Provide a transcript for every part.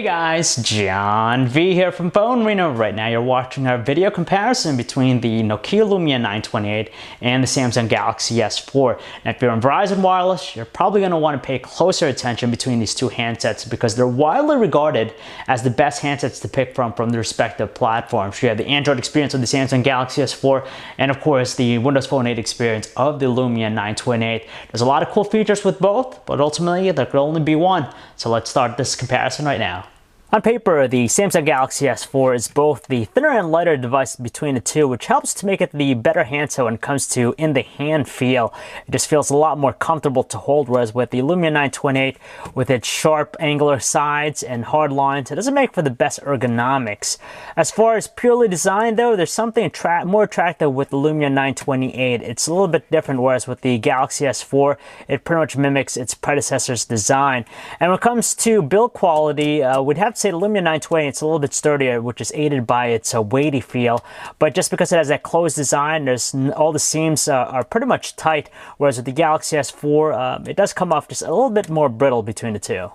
Guys, John V here from Phone Reno. Right now you're watching our video comparison between the Nokia Lumia 928 and the Samsung Galaxy S4. Now if you're on Verizon Wireless, you're probably going to want to pay closer attention between these two handsets because they're widely regarded as the best handsets to pick from their respective platforms. You have the Android experience of the Samsung Galaxy S4 and of course the Windows Phone 8 experience of the Lumia 928. There's a lot of cool features with both, but ultimately there could only be one. So let's start this comparison right now. On paper, the Samsung Galaxy S4 is both the thinner and lighter device between the two, which helps to make it the better handset when it comes to in-the-hand feel. It just feels a lot more comfortable to hold, whereas with the Lumia 928, with its sharp angular sides and hard lines, it doesn't make for the best ergonomics. As far as purely design, though, there's something more attractive with the Lumia 928. It's a little bit different, whereas with the Galaxy S4, it pretty much mimics its predecessor's design. And when it comes to build quality, we'd have to say the Lumia 920, it's a little bit sturdier, which is aided by its weighty feel. But just because it has that closed design, all the seams are pretty much tight, whereas with the Galaxy S4, it does come off just a little bit more brittle between the two.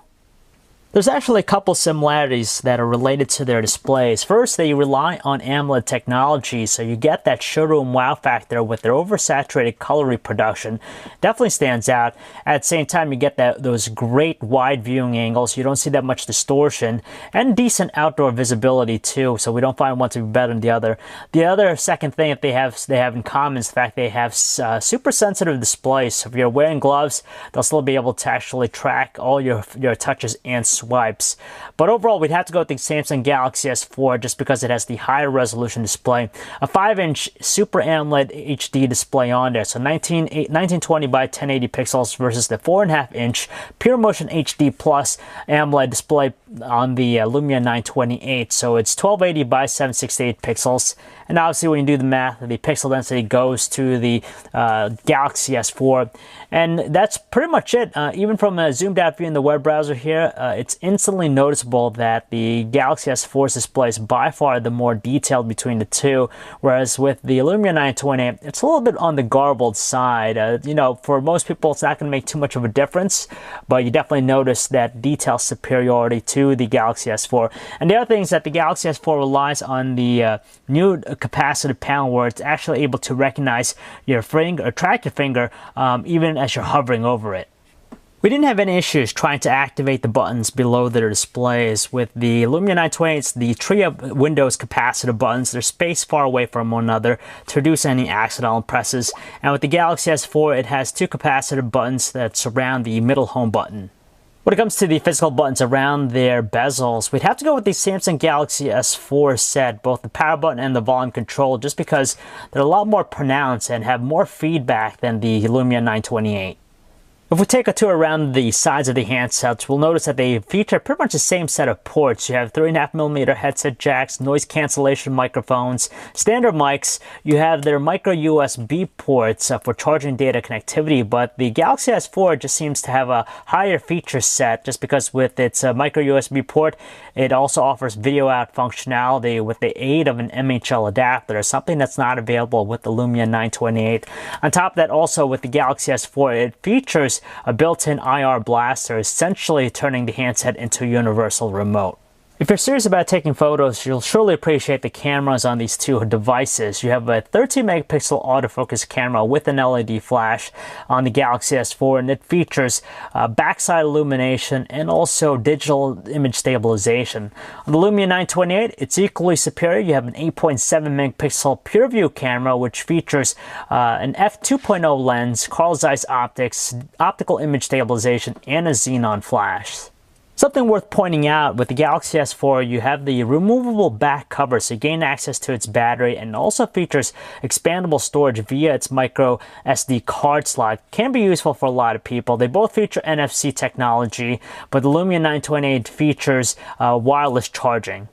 There's actually a couple similarities that are related to their displays. First, they rely on AMOLED technology, so you get that showroom wow factor with their oversaturated color reproduction. Definitely stands out. At the same time, you get those great wide viewing angles. You don't see that much distortion, and decent outdoor visibility too, so we don't find one to be better than the other. The other second thing that they have in common is the fact they have super sensitive displays. So if you're wearing gloves, they'll still be able to actually track all your touches and swipes. But overall, we'd have to go with the Samsung Galaxy S4 just because it has the higher resolution display. A 5-inch Super AMOLED HD display on there, so 1920 by 1080 pixels versus the 4.5-inch PureMotion HD Plus AMOLED display on the Lumia 928. So it's 1280 by 768 pixels. And obviously when you do the math, the pixel density goes to the Galaxy S4. And that's pretty much it. Even from a zoomed out view in the web browser here, it's instantly noticeable that the Galaxy S4's display is by far the more detailed between the two. Whereas with the Lumia 928, it's a little bit on the garbled side. You know, for most people, it's not going to make too much of a difference, but you definitely notice that detail superiority to the Galaxy S4. And the other thing is that the Galaxy S4 relies on the new capacitive panel where it's actually able to recognize your finger or track your finger even as you're hovering over it. We didn't have any issues trying to activate the buttons below their displays. With the Lumia 928, it's the tree of Windows capacitive buttons. They're spaced far away from one another to reduce any accidental presses. And with the Galaxy S4, it has two capacitive buttons that surround the middle home button. When it comes to the physical buttons around their bezels, we'd have to go with the Samsung Galaxy S4 set, both the power button and the volume control, just because they're a lot more pronounced and have more feedback than the Lumia 928. If we take a tour around the sides of the handsets, we'll notice that they feature pretty much the same set of ports. You have 3.5mm headset jacks, noise cancellation microphones, standard mics. You have their micro USB ports for charging data connectivity, but the Galaxy S4 just seems to have a higher feature set just because with its micro USB port, it also offers video out functionality with the aid of an MHL adapter, something that's not available with the Lumia 928. On top of that, also with the Galaxy S4, it features a built-in IR blaster, essentially turning the handset into a universal remote. If you're serious about taking photos, you'll surely appreciate the cameras on these two devices. You have a 13-megapixel autofocus camera with an LED flash on the Galaxy S4, and it features backside illumination and also digital image stabilization. On the Lumia 928, it's equally superior. You have an 8.7-megapixel PureView camera, which features an f2.0 lens, Carl Zeiss optics, optical image stabilization, and a xenon flash. Something worth pointing out, with the Galaxy S4, you have the removable back cover, so you gain access to its battery, and also features expandable storage via its micro SD card slot. Can be useful for a lot of people. They both feature NFC technology, but the Lumia 928 features wireless charging.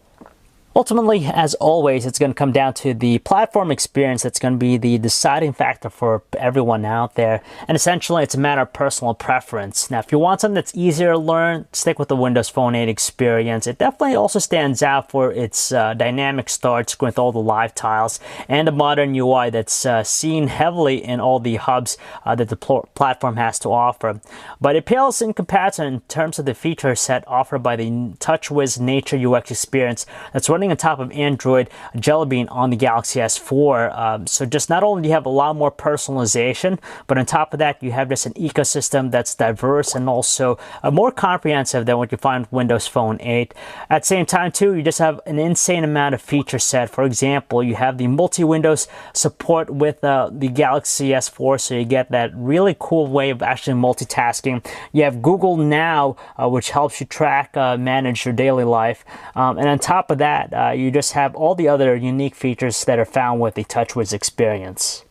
Ultimately, as always, it's going to come down to the platform experience that's going to be the deciding factor for everyone out there. And essentially, it's a matter of personal preference. Now, if you want something that's easier to learn, stick with the Windows Phone 8 experience. It definitely also stands out for its dynamic start screen with all the live tiles and the modern UI that's seen heavily in all the hubs that the platform has to offer. But it pales in comparison in terms of the feature set offered by the TouchWiz Nature UX experience that's running on top of Android Jelly Bean on the Galaxy S4. So just not only do you have a lot more personalization, but on top of that, you have just an ecosystem that's diverse and also more comprehensive than what you find with Windows Phone 8. At the same time, too, you just have an insane amount of feature set. For example, you have the multi-Windows support with the Galaxy S4, so you get that really cool way of actually multitasking. You have Google Now, which helps you track, manage your daily life. And on top of that, you just have all the other unique features that are found with the TouchWiz experience.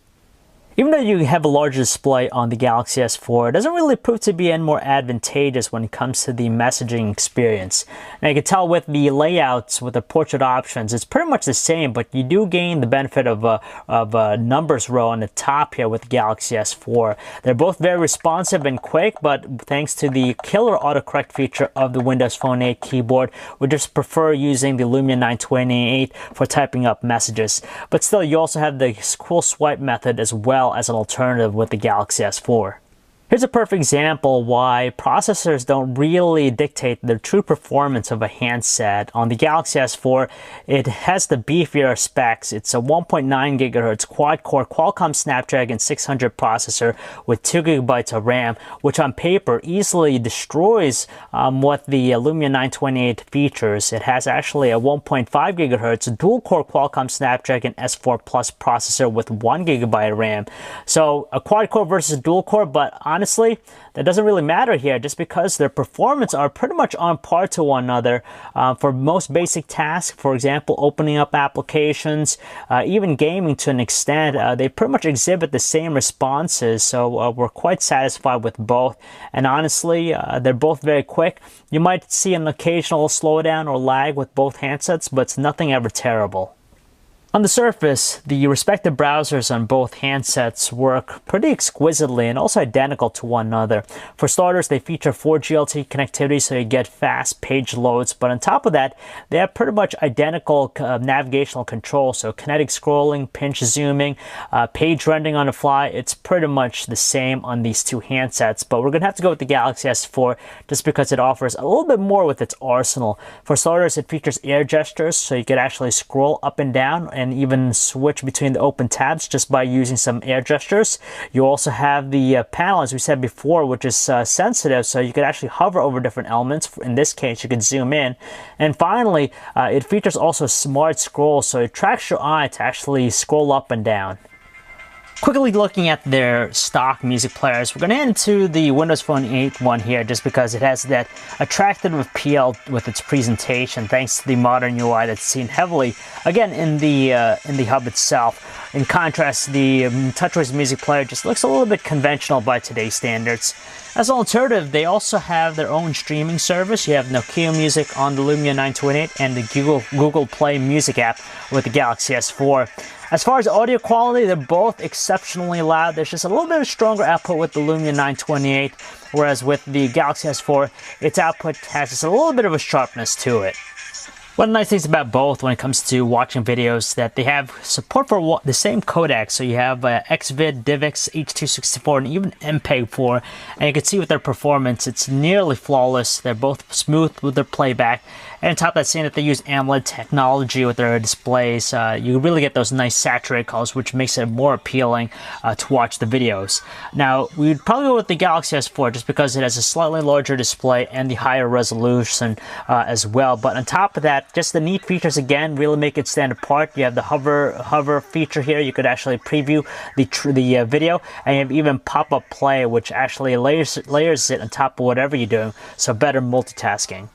Even though you have a larger display on the Galaxy S4, it doesn't really prove to be any more advantageous when it comes to the messaging experience. Now you can tell with the layouts, with the portrait options, it's pretty much the same, but you do gain the benefit of a numbers row on the top here with the Galaxy S4. They're both very responsive and quick, but thanks to the killer autocorrect feature of the Windows Phone 8 keyboard, we just prefer using the Lumia 928 for typing up messages. But still, you also have the cool swipe method as well as an alternative with the Galaxy S4. Here's a perfect example why processors don't really dictate the true performance of a handset. On the Galaxy S4, it has the beefier specs. It's a 1.9 gigahertz quad-core Qualcomm Snapdragon 600 processor with 2 gigabytes of RAM, which on paper easily destroys what the Lumia 928 features. It has actually a 1.5 gigahertz dual-core Qualcomm Snapdragon S4 Plus processor with 1 gigabyte of RAM. So a quad-core versus dual-core, but honestly, that doesn't really matter here just because their performance are pretty much on par to one another for most basic tasks. For example, opening up applications, even gaming to an extent, they pretty much exhibit the same responses. So we're quite satisfied with both. And honestly, they're both very quick. You might see an occasional slowdown or lag with both handsets, but it's nothing ever terrible. On the surface, the respective browsers on both handsets work pretty exquisitely and also identical to one another. For starters, they feature 4G LTE connectivity, so you get fast page loads, but on top of that, they have pretty much identical navigational control, so kinetic scrolling, pinch zooming, page rendering on the fly. It's pretty much the same on these two handsets, but we're going to have to go with the Galaxy S4 just because it offers a little bit more with its arsenal. For starters, it features air gestures, so you could actually scroll up and down and even switch between the open tabs just by using some air gestures. You also have the panel, as we said before, which is sensitive, so you could actually hover over different elements. In this case, you could zoom in. And finally, it features also smart scroll, so it tracks your eye to actually scroll up and down. Quickly looking at their stock music players, we're going to head into the Windows Phone 8 one here just because it has that attractive appeal with its presentation thanks to the modern UI that's seen heavily, again, in the hub itself. In contrast, the TouchWiz music player just looks a little bit conventional by today's standards. As an alternative, they also have their own streaming service. You have Nokia Music on the Lumia 928 and the Google Play Music app with the Galaxy S4. As far as audio quality, they're both exceptionally loud. There's just a little bit of stronger output with the Lumia 928, whereas with the Galaxy S4, its output has just a little bit of a sharpness to it. One of the nice things about both when it comes to watching videos that they have support for the same codec. So you have XVID, DivX, H.264, and even MPEG-4. And you can see with their performance, it's nearly flawless. They're both smooth with their playback. And on top of that, seeing that they use AMOLED technology with their displays, you really get those nice saturated colors, which makes it more appealing to watch the videos. Now, we'd probably go with the Galaxy S4 just because it has a slightly larger display and the higher resolution as well. But on top of that, just the neat features again really make it stand apart. You have the hover feature here. You could actually preview the video, and you have even pop-up play, which actually layers it on top of whatever you're doing, so better multitasking.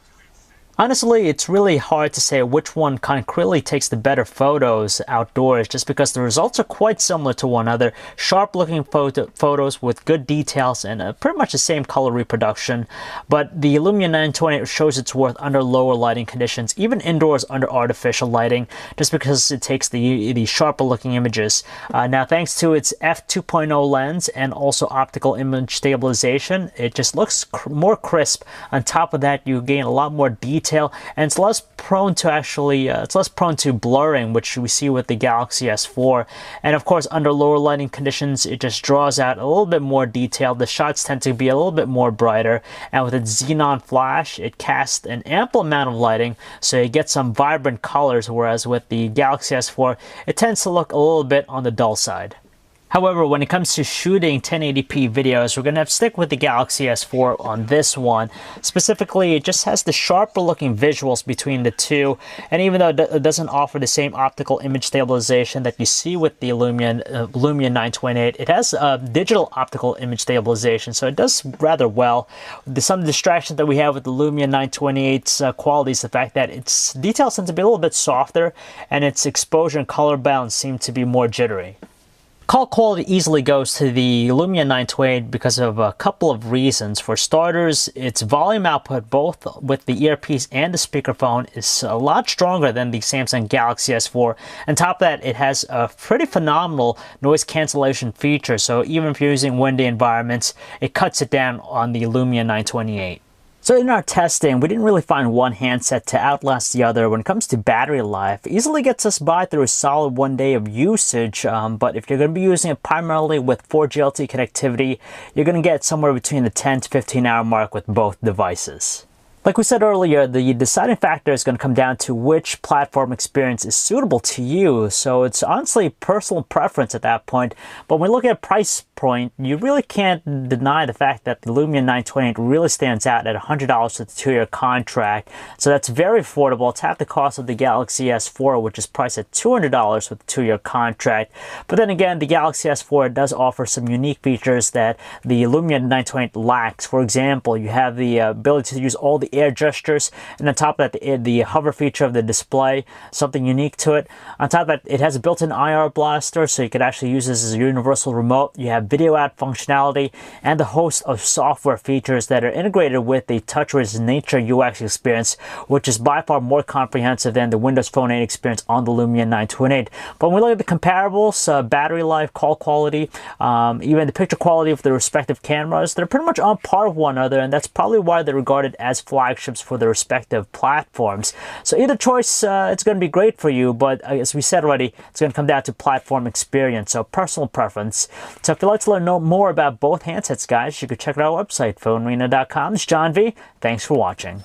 Honestly, it's really hard to say which one concretely takes the better photos outdoors, just because the results are quite similar to one another. Sharp-looking photos with good details and pretty much the same color reproduction. But the Lumia 928 shows its worth under lower lighting conditions, even indoors under artificial lighting, just because it takes the sharper-looking images. Now, thanks to its f2.0 lens and also optical image stabilization, it just looks more crisp. On top of that, you gain a lot more detail, and it's less prone to blurring, which we see with the Galaxy S4. And of course, under lower lighting conditions, it just draws out a little bit more detail. The shots tend to be a little bit more brighter, and with its xenon flash, it casts an ample amount of lighting, so you get some vibrant colors, whereas with the Galaxy S4, it tends to look a little bit on the dull side. However, when it comes to shooting 1080p videos, we're going to have to stick with the Galaxy S4 on this one. Specifically, it just has the sharper looking visuals between the two, and even though it doesn't offer the same optical image stabilization that you see with the Lumia 928, it has digital optical image stabilization, so it does rather well. Some distraction that we have with the Lumia 928's quality is the fact that its details tend to be a little bit softer, and its exposure and color balance seem to be more jittery. Call quality easily goes to the Lumia 928 because of a couple of reasons. For starters, its volume output, both with the earpiece and the speakerphone, is a lot stronger than the Samsung Galaxy S4. On top of that, it has a pretty phenomenal noise cancellation feature, so even if you're using windy environments, it cuts it down on the Lumia 928. So in our testing, we didn't really find one handset to outlast the other when it comes to battery life. It easily gets us by through a solid 1 day of usage, but if you're going to be using it primarily with 4G LTE connectivity, you're going to get somewhere between the 10 to 15 hour mark with both devices. Like we said earlier, the deciding factor is going to come down to which platform experience is suitable to you. So it's honestly personal preference at that point. But when we look at price point, you really can't deny the fact that the Lumia 928 really stands out at $100 with a 2-year contract. So that's very affordable. It's half the cost of the Galaxy S4, which is priced at $200 with a 2-year contract. But then again, the Galaxy S4 does offer some unique features that the Lumia 928 lacks. For example, you have the ability to use all the air gestures, and on top of that, the hover feature of the display, something unique to it. On top of that, it has a built-in IR blaster, so you could actually use this as a universal remote. You have video out functionality and a host of software features that are integrated with the TouchWiz Nature UX experience, which is by far more comprehensive than the Windows Phone 8 experience on the Lumia 928. But when we look at the comparables, battery life, call quality, even the picture quality of the respective cameras, they're pretty much on par with one another, and that's probably why they're regarded as flagships for the respective platforms. So either choice, it's going to be great for you, but as we said already, it's going to come down to platform experience, so personal preference. So if you'd like to learn more about both handsets, guys, you could check out our website, phonearena.com. It's John V. Thanks for watching.